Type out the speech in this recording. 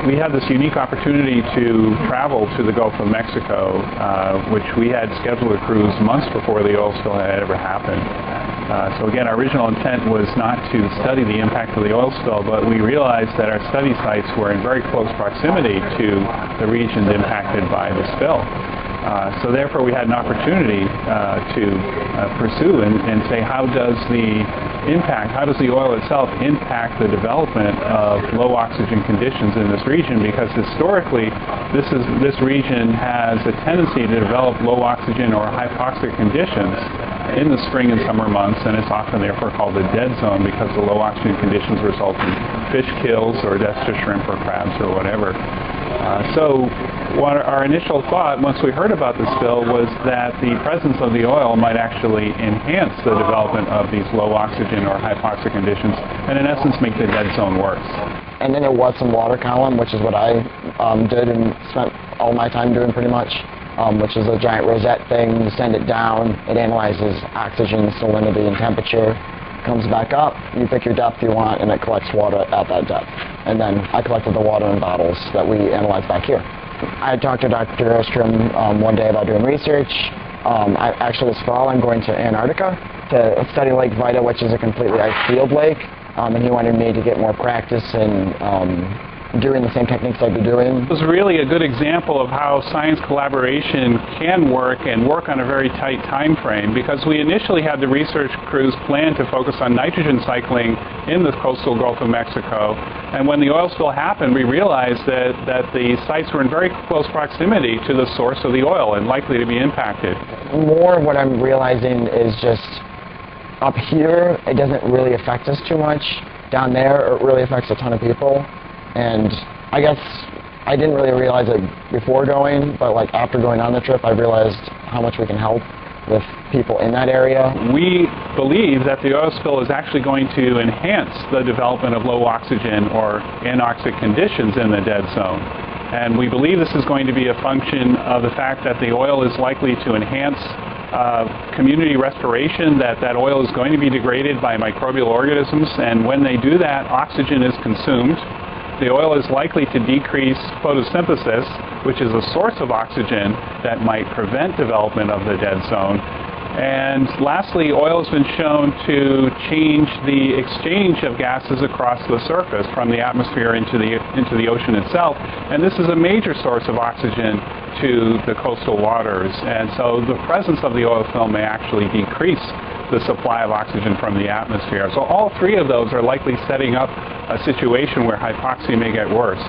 we had this unique opportunity to travel to the Gulf of Mexico, which we had scheduled a cruise months before the oil spill had ever happened. So again, our original intent was not to study the impact of the oil spill, but we realized that our study sites were in very close proximity to the regions impacted by the spill. So therefore we had an opportunity to pursue and say, how does the oil itself impact the development of low oxygen conditions in this region? Because historically this region has a tendency to develop low oxygen or hypoxic conditions in the spring and summer months, and it's often therefore called the dead zone because the low oxygen conditions result in fish kills or deaths to shrimp or crabs or whatever. So what our initial thought once we heard about the spill was that the presence of the oil might actually enhance the development of these low oxygen or hypoxic conditions and in essence make the dead zone worse. And then there was some water column, which is what I did and spent all my time doing pretty much, which is a giant rosette thing. You send it down, it analyzes oxygen, salinity, and temperature. Comes back up, you pick your depth you want, and it collects water at that depth. And then I collected the water in bottles that we analyzed back here. I talked to Dr. Ostrom one day about doing research. Actually this fall I'm going to Antarctica to study Lake Vida, which is a completely ice-field lake, and he wanted me to get more practice in doing the same techniques I'd be doing. It was really a good example of how science collaboration can work and work on a very tight time frame, because we initially had the research crews planned to focus on nitrogen cycling in the coastal Gulf of Mexico, and when the oil spill happened we realized that the sites were in very close proximity to the source of the oil and likely to be impacted. More of what I'm realizing is just up here it doesn't really affect us too much. Down there it really affects a ton of people. And I guess I didn't really realize it before going, but like after going on the trip, I realized how much we can help with people in that area. We believe that the oil spill is actually going to enhance the development of low oxygen or anoxic conditions in the dead zone. And we believe this is going to be a function of the fact that the oil is likely to enhance community restoration, that oil is going to be degraded by microbial organisms, and when they do that, oxygen is consumed. The oil is likely to decrease photosynthesis, which is a source of oxygen that might prevent development of the dead zone. And lastly, oil has been shown to change the exchange of gases across the surface from the atmosphere into the ocean itself. And this is a major source of oxygen to the coastal waters. And so the presence of the oil film may actually decrease the supply of oxygen from the atmosphere. So all three of those are likely setting up a situation where hypoxia may get worse.